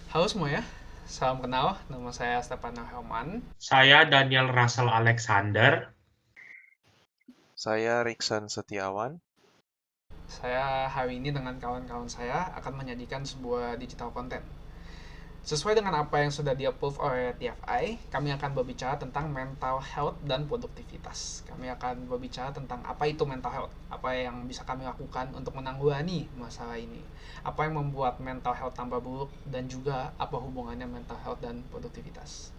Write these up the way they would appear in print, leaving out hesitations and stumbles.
Halo semuanya, salam kenal. Nama saya Stefano Helman. Saya Daniel Russell Alexander. Saya Riksan Setiawan. Saya hari ini dengan kawan-kawan saya akan menyajikan sebuah digital content. Sesuai dengan apa yang sudah di-approve oleh TFI, kami akan berbicara tentang mental health dan produktivitas. Kami akan berbicara tentang apa itu mental health, apa yang bisa kami lakukan untuk menanggulangi masalah ini, apa yang membuat mental health tambah buruk, dan juga apa hubungannya mental health dan produktivitas.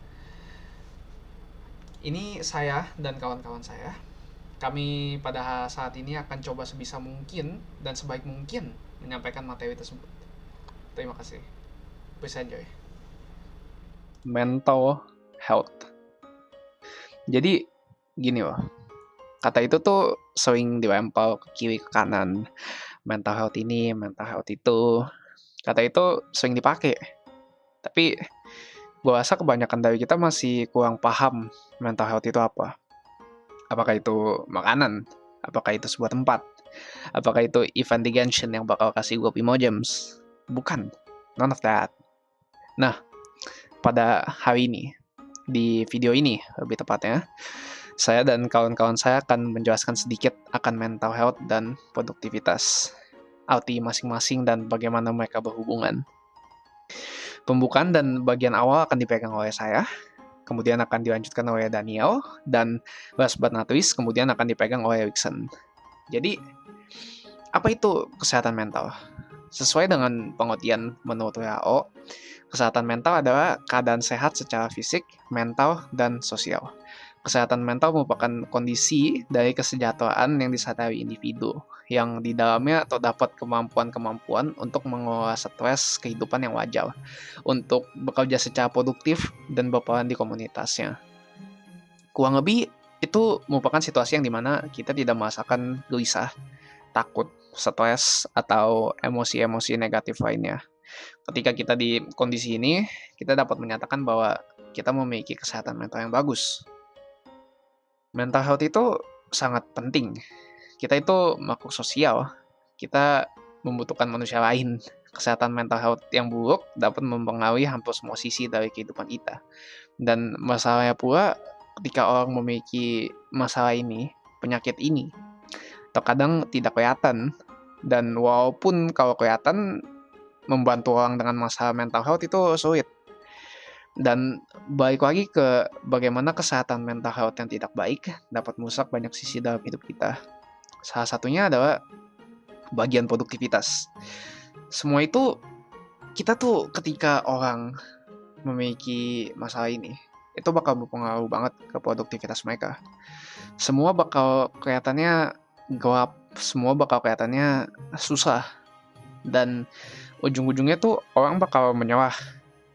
Ini saya dan kawan-kawan saya. Kami pada saat ini akan coba sebisa mungkin dan sebaik mungkin menyampaikan materi tersebut. Terima kasih. Please enjoy. Mental health. Jadi gini loh, kata itu tuh sering dilempar ke kiri ke kanan. Mental health ini, mental health itu. Kata itu sering dipakai. Tapi gue rasa kebanyakan dari kita masih kurang paham mental health itu apa. Apakah itu makanan? Apakah itu sebuah tempat? Apakah itu event di Genshin yang bakal kasih gue Primogems? Bukan. None of that. Nah, pada hari ini, di video ini lebih tepatnya, saya dan kawan-kawan saya akan menjelaskan sedikit akan mental health dan produktivitas, arti masing-masing dan bagaimana mereka berhubungan. Pembukaan dan bagian awal akan dipegang oleh saya, kemudian akan dilanjutkan oleh Daniel, dan last but not least, kemudian akan dipegang oleh Erikson. Jadi, apa itu kesehatan mental? Sesuai dengan pengertian menurut WHO, kesehatan mental adalah keadaan sehat secara fisik, mental, dan sosial. Kesehatan mental merupakan kondisi dari kesejahteraan yang disadari individu, yang di dalamnya terdapat kemampuan-kemampuan untuk mengelola stres kehidupan yang wajar, untuk bekerja secara produktif dan berperan di komunitasnya. Kurang lebih, itu merupakan situasi yang dimana kita tidak merasakan gelisah, takut, stres, atau emosi-emosi negatif lainnya. Ketika kita di kondisi ini, kita dapat menyatakan bahwa kita memiliki kesehatan mental yang bagus. Mental health itu sangat penting. Kita itu makhluk sosial. Kita membutuhkan manusia lain. Kesehatan mental health yang buruk dapat mempengaruhi hampir semua sisi dari kehidupan kita. Dan masalahnya pula, ketika orang memiliki masalah ini, penyakit ini, terkadang tidak kelihatan. Dan walaupun kalau kelihatan, membantu orang dengan masalah mental health itu sulit. Dan balik lagi ke bagaimana kesehatan mental health yang tidak baik dapat merusak banyak sisi dalam hidup kita. Salah satunya adalah bagian produktivitas. Semua itu kita tuh ketika orang memiliki masalah ini, itu bakal berpengaruh banget ke produktivitas mereka. Semua bakal kelihatannya gelap, semua bakal kelihatannya susah. Dan ujung-ujungnya tuh orang bakal menyerah,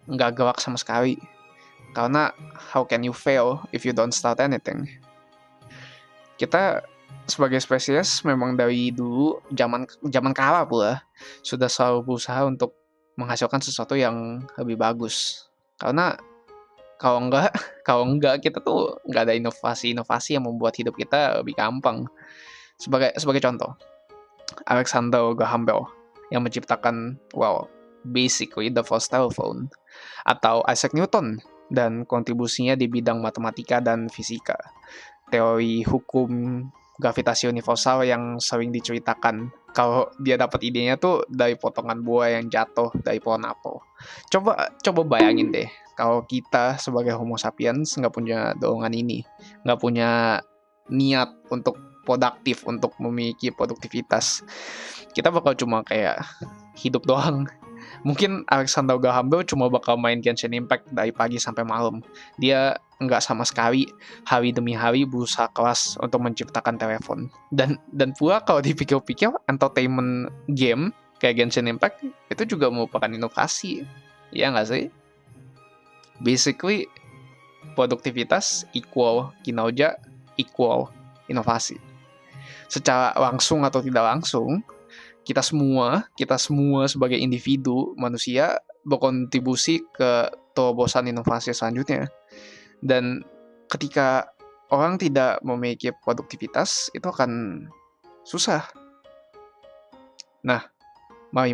nggak gerak sama sekali. Karena how can you fail if you don't start anything? Kita sebagai spesies memang dari dulu zaman kala pula sudah selalu berusaha untuk menghasilkan sesuatu yang lebih bagus. Karena kalau enggak kalau enggak kita tuh nggak ada inovasi-inovasi yang membuat hidup kita lebih gampang. Sebagai contoh, Alexander Graham Bell yang menciptakan basically the first telephone, atau Isaac Newton dan kontribusinya di bidang matematika dan fisika. Teori hukum gravitasi universal yang sering diceritakan kalau dia dapat idenya tuh dari potongan buah yang jatuh dari pohon apel. Coba bayangin deh, kalau kita sebagai Homo sapiens nggak punya dorongan ini, nggak punya niat untuk produktif, untuk memiliki produktivitas, kita bakal cuma kayak hidup doang. Mungkin Alexander Graham Bell cuma bakal main Genshin Impact dari pagi sampai malam. Dia nggak sama sekali hari demi hari berusaha keras untuk menciptakan telepon. Dan pula kalau dipikir-pikir, entertainment game kayak Genshin Impact itu juga merupakan inovasi. Iya nggak sih? Basically, produktivitas equal kinerja equal inovasi. Secara langsung atau tidak langsung, kita semua sebagai individu manusia berkontribusi ke terobosan inovasi selanjutnya. Dan ketika orang tidak memiliki produktivitas, itu akan susah. Nah, mari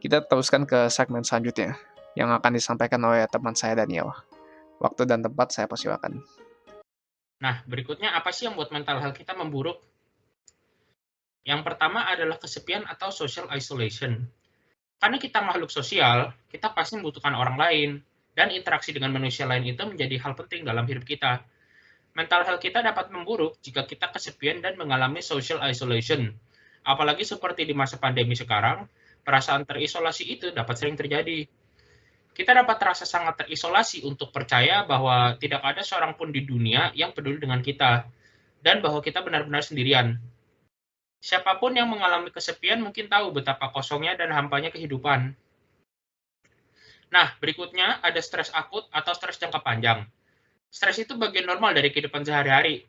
kita teruskan ke segmen selanjutnya, yang akan disampaikan oleh teman saya Daniel. Waktu dan tempat saya persilakan. Nah, berikutnya apa sih yang buat mental health kita memburuk? Yang pertama adalah kesepian atau social isolation. Karena kita makhluk sosial, kita pasti membutuhkan orang lain, dan interaksi dengan manusia lain itu menjadi hal penting dalam hidup kita. Mental health kita dapat memburuk jika kita kesepian dan mengalami social isolation. Apalagi seperti di masa pandemi sekarang, perasaan terisolasi itu dapat sering terjadi. Kita dapat terasa sangat terisolasi untuk percaya bahwa tidak ada seorang pun di dunia yang peduli dengan kita, dan bahwa kita benar-benar sendirian. Siapapun yang mengalami kesepian mungkin tahu betapa kosongnya dan hampanya kehidupan. Nah, berikutnya ada stres akut atau stres jangka panjang. Stres itu bagian normal dari kehidupan sehari-hari.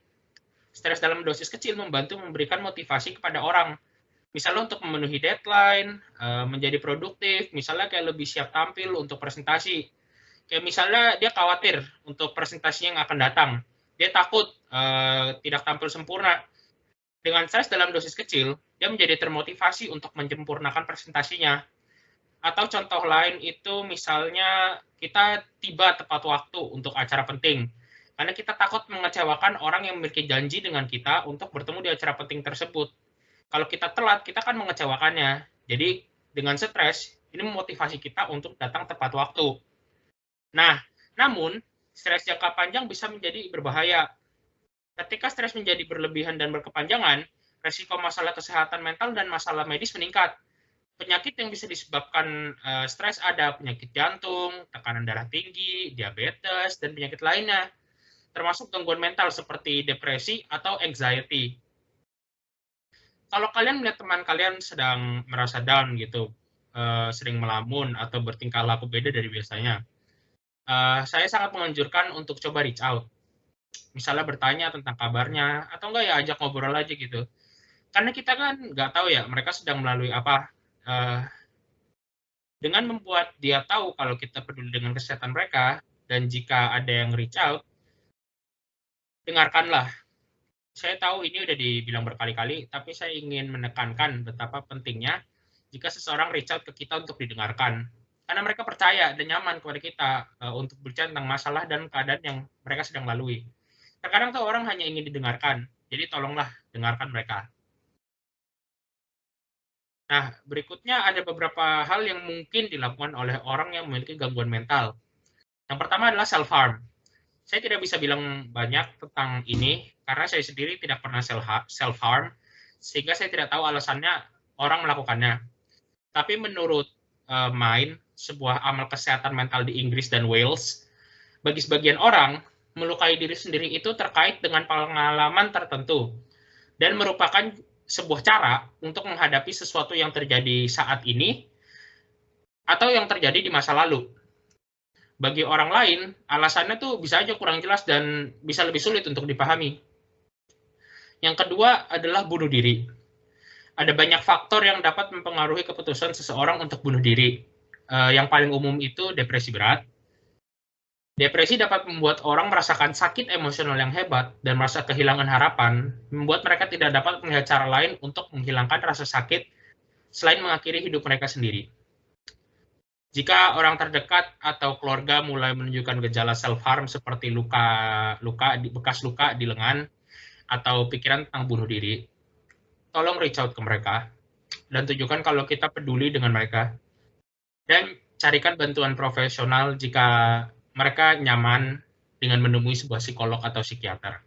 Stres dalam dosis kecil membantu memberikan motivasi kepada orang. Misalnya untuk memenuhi deadline, menjadi produktif, misalnya kayak lebih siap tampil untuk presentasi. Kayak misalnya dia khawatir untuk presentasinya yang akan datang. Dia takut tidak tampil sempurna. Dengan stres dalam dosis kecil, dia menjadi termotivasi untuk menyempurnakan presentasinya. Atau contoh lain itu misalnya kita tiba tepat waktu untuk acara penting. Karena kita takut mengecewakan orang yang memiliki janji dengan kita untuk bertemu di acara penting tersebut. Kalau kita telat, kita akan mengecewakannya. Jadi, dengan stres, ini memotivasi kita untuk datang tepat waktu. Nah, namun, stres jangka panjang bisa menjadi berbahaya. Ketika stres menjadi berlebihan dan berkepanjangan, resiko masalah kesehatan mental dan masalah medis meningkat. Penyakit yang bisa disebabkan stres ada penyakit jantung, tekanan darah tinggi, diabetes, dan penyakit lainnya. Termasuk gangguan mental seperti depresi atau anxiety. Kalau kalian melihat teman kalian sedang merasa down gitu, sering melamun atau bertingkah laku beda dari biasanya, saya sangat menganjurkan untuk coba reach out. Misalnya bertanya tentang kabarnya, atau enggak ya ajak ngobrol aja gitu. Karena kita kan nggak tahu ya mereka sedang melalui apa. Dengan membuat dia tahu kalau kita peduli dengan kesehatan mereka, dan jika ada yang reach out, dengarkanlah. Saya tahu ini udah dibilang berkali-kali, tapi saya ingin menekankan betapa pentingnya jika seseorang reach out ke kita untuk didengarkan. Karena mereka percaya dan nyaman kepada kita untuk berbicara tentang masalah dan keadaan yang mereka sedang lalui. Terkadang tuh orang hanya ingin didengarkan, jadi tolonglah dengarkan mereka. Nah, berikutnya ada beberapa hal yang mungkin dilakukan oleh orang yang memiliki gangguan mental. Yang pertama adalah self-harm. Saya tidak bisa bilang banyak tentang ini, karena saya sendiri tidak pernah self-harm, sehingga saya tidak tahu alasannya orang melakukannya. Tapi menurut Mind, sebuah amal kesehatan mental di Inggris dan Wales, bagi sebagian orang, melukai diri sendiri itu terkait dengan pengalaman tertentu, dan merupakan sebuah cara untuk menghadapi sesuatu yang terjadi saat ini, atau yang terjadi di masa lalu. Bagi orang lain, alasannya tuh bisa aja kurang jelas dan bisa lebih sulit untuk dipahami. Yang kedua adalah bunuh diri. Ada banyak faktor yang dapat mempengaruhi keputusan seseorang untuk bunuh diri. Yang paling umum itu depresi berat. Depresi dapat membuat orang merasakan sakit emosional yang hebat dan merasa kehilangan harapan, membuat mereka tidak dapat melihat cara lain untuk menghilangkan rasa sakit selain mengakhiri hidup mereka sendiri. Jika orang terdekat atau keluarga mulai menunjukkan gejala self-harm seperti bekas luka di lengan, atau pikiran tentang bunuh diri, tolong reach out ke mereka, dan tunjukkan kalau kita peduli dengan mereka. Dan carikan bantuan profesional jika mereka nyaman dengan menemui sebuah psikolog atau psikiater.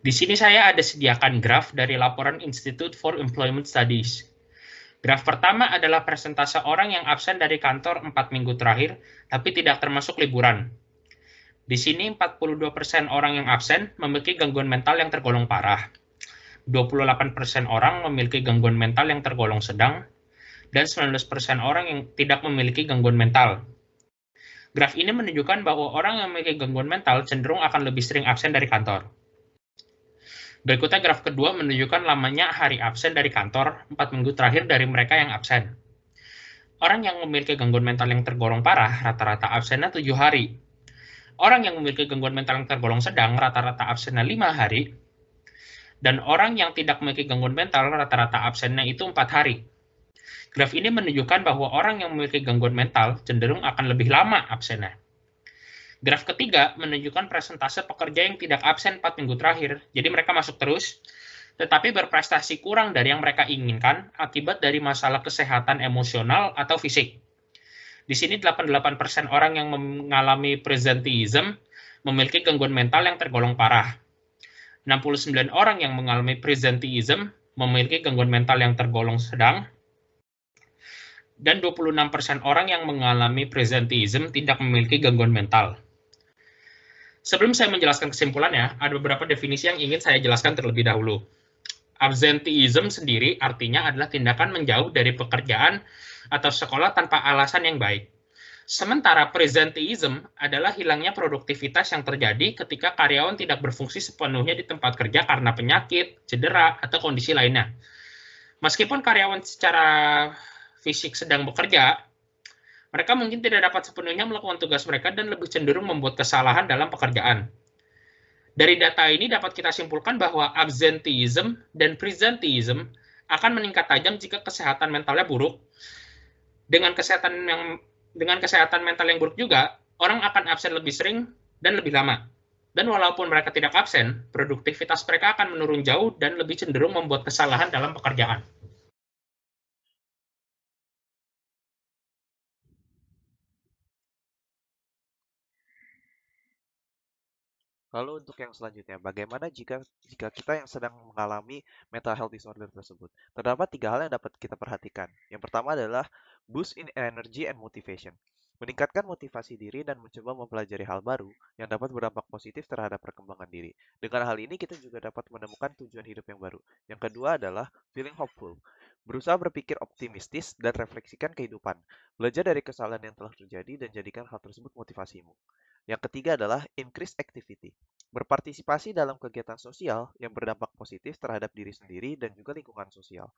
Di sini saya ada sediakan graf dari laporan Institute for Employment Studies. Graf pertama adalah persentase orang yang absen dari kantor 4 minggu terakhir, tapi tidak termasuk liburan. Di sini 42% orang yang absen memiliki gangguan mental yang tergolong parah. 28% orang memiliki gangguan mental yang tergolong sedang, dan 19% orang yang tidak memiliki gangguan mental. Graf ini menunjukkan bahwa orang yang memiliki gangguan mental cenderung akan lebih sering absen dari kantor. Berikutnya graf kedua menunjukkan lamanya hari absen dari kantor 4 minggu terakhir dari mereka yang absen. Orang yang memiliki gangguan mental yang tergolong parah rata-rata absennya 7 hari. Orang yang memiliki gangguan mental yang tergolong sedang rata-rata absennya 5 hari. Dan orang yang tidak memiliki gangguan mental rata-rata absennya itu 4 hari. Graf ini menunjukkan bahwa orang yang memiliki gangguan mental cenderung akan lebih lama absennya. Graf ketiga menunjukkan persentase pekerja yang tidak absen 4 minggu terakhir. Jadi mereka masuk terus, tetapi berprestasi kurang dari yang mereka inginkan akibat dari masalah kesehatan emosional atau fisik. Di sini 88% orang yang mengalami presenteeism memiliki gangguan mental yang tergolong parah. 69 orang yang mengalami presenteeism memiliki gangguan mental yang tergolong sedang, dan 26% orang yang mengalami presenteeism tidak memiliki gangguan mental. Sebelum saya menjelaskan kesimpulannya, ada beberapa definisi yang ingin saya jelaskan terlebih dahulu. Absenteeism sendiri artinya adalah tindakan menjauh dari pekerjaan atau sekolah tanpa alasan yang baik. Sementara presenteeism adalah hilangnya produktivitas yang terjadi ketika karyawan tidak berfungsi sepenuhnya di tempat kerja karena penyakit, cedera, atau kondisi lainnya. Meskipun karyawan secara fisik sedang bekerja, mereka mungkin tidak dapat sepenuhnya melakukan tugas mereka dan lebih cenderung membuat kesalahan dalam pekerjaan. Dari data ini dapat kita simpulkan bahwa absenteeism dan presenteeism akan meningkat tajam jika kesehatan mentalnya buruk. Dengan kesehatan mental yang buruk juga, orang akan absen lebih sering dan lebih lama. Dan walaupun mereka tidak absen, produktivitas mereka akan menurun jauh dan lebih cenderung membuat kesalahan dalam pekerjaan. Lalu untuk yang selanjutnya, bagaimana jika kita yang sedang mengalami mental health disorder tersebut? Terdapat 3 hal yang dapat kita perhatikan. Yang pertama adalah boost in energy and motivation. Meningkatkan motivasi diri dan mencoba mempelajari hal baru yang dapat berdampak positif terhadap perkembangan diri. Dengan hal ini kita juga dapat menemukan tujuan hidup yang baru. Yang kedua adalah feeling hopeful. Berusaha berpikir optimistis dan refleksikan kehidupan. Belajar dari kesalahan yang telah terjadi dan jadikan hal tersebut motivasimu. Yang ketiga adalah increase activity. Berpartisipasi dalam kegiatan sosial yang berdampak positif terhadap diri sendiri dan juga lingkungan sosial.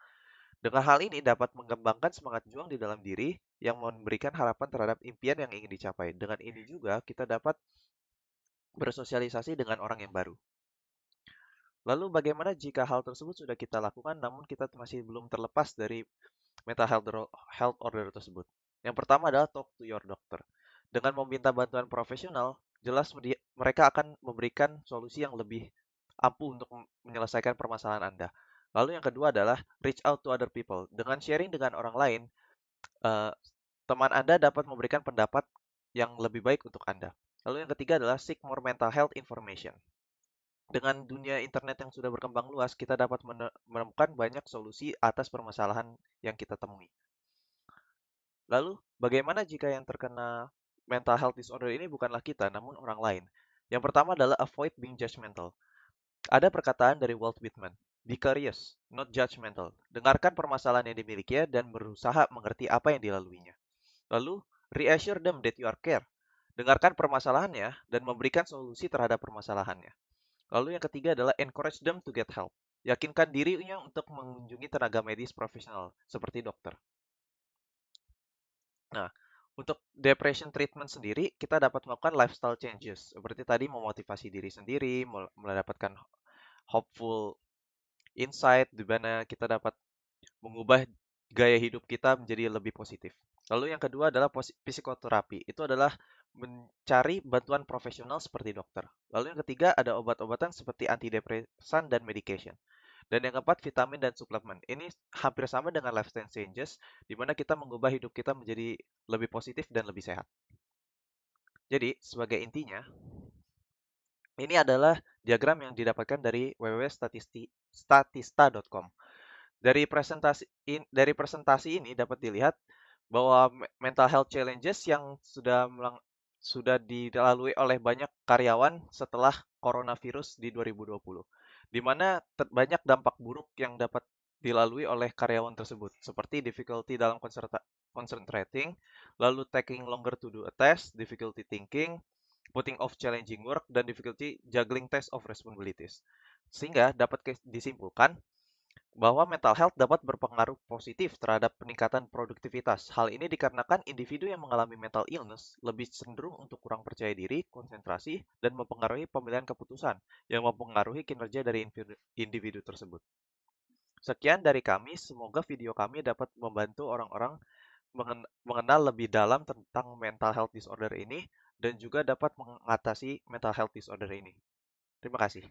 Dengan hal ini dapat mengembangkan semangat juang di dalam diri yang memberikan harapan terhadap impian yang ingin dicapai. Dengan ini juga kita dapat bersosialisasi dengan orang yang baru. Lalu bagaimana jika hal tersebut sudah kita lakukan namun kita masih belum terlepas dari mental health order tersebut? Yang pertama adalah talk to your doctor. Dengan meminta bantuan profesional, jelas mereka akan memberikan solusi yang lebih ampuh untuk menyelesaikan permasalahan Anda. Lalu yang kedua adalah reach out to other people. Dengan sharing dengan orang lain, teman Anda dapat memberikan pendapat yang lebih baik untuk Anda. Lalu yang ketiga adalah seek more mental health information. Dengan dunia internet yang sudah berkembang luas, kita dapat menemukan banyak solusi atas permasalahan yang kita temui. Lalu, bagaimana jika yang terkena mental health disorder ini bukanlah kita, namun orang lain? Yang pertama adalah avoid being judgmental. Ada perkataan dari Walt Whitman, be curious, not judgmental. Dengarkan permasalahan yang dimilikinya dan berusaha mengerti apa yang dilaluinya. Lalu, reassure them that you are care. Dengarkan permasalahannya dan memberikan solusi terhadap permasalahannya. Lalu yang ketiga adalah encourage them to get help. Yakinkan dirinya untuk mengunjungi tenaga medis profesional, seperti dokter. Nah, untuk depression treatment sendiri, kita dapat melakukan lifestyle changes. Seperti tadi, memotivasi diri sendiri, mendapatkan hopeful insight, di mana kita dapat mengubah gaya hidup kita menjadi lebih positif. Lalu yang kedua adalah psikoterapi. Itu adalah mencari bantuan profesional seperti dokter. Lalu yang ketiga ada obat-obatan seperti antidepresan dan medication. Dan yang keempat, vitamin dan suplemen. Ini hampir sama dengan lifestyle changes, di mana kita mengubah hidup kita menjadi lebih positif dan lebih sehat. Jadi, sebagai intinya, ini adalah diagram yang didapatkan dari www.statista.com. Dari presentasi ini dapat dilihat bahwa mental health challenges yang sudah dilalui oleh banyak karyawan setelah coronavirus di 2020, di mana banyak dampak buruk yang dapat dilalui oleh karyawan tersebut, seperti difficulty dalam concentrating, lalu taking longer to do a task, difficulty thinking, putting off challenging work, dan difficulty juggling tasks of responsibilities. Sehingga dapat disimpulkan bahwa mental health dapat berpengaruh positif terhadap peningkatan produktivitas. Hal ini dikarenakan individu yang mengalami mental illness lebih cenderung untuk kurang percaya diri, konsentrasi, dan mempengaruhi pemilihan keputusan yang mempengaruhi kinerja dari individu tersebut. Sekian dari kami, semoga video kami dapat membantu orang-orang mengenal lebih dalam tentang mental health disorder ini dan juga dapat mengatasi mental health disorder ini. Terima kasih.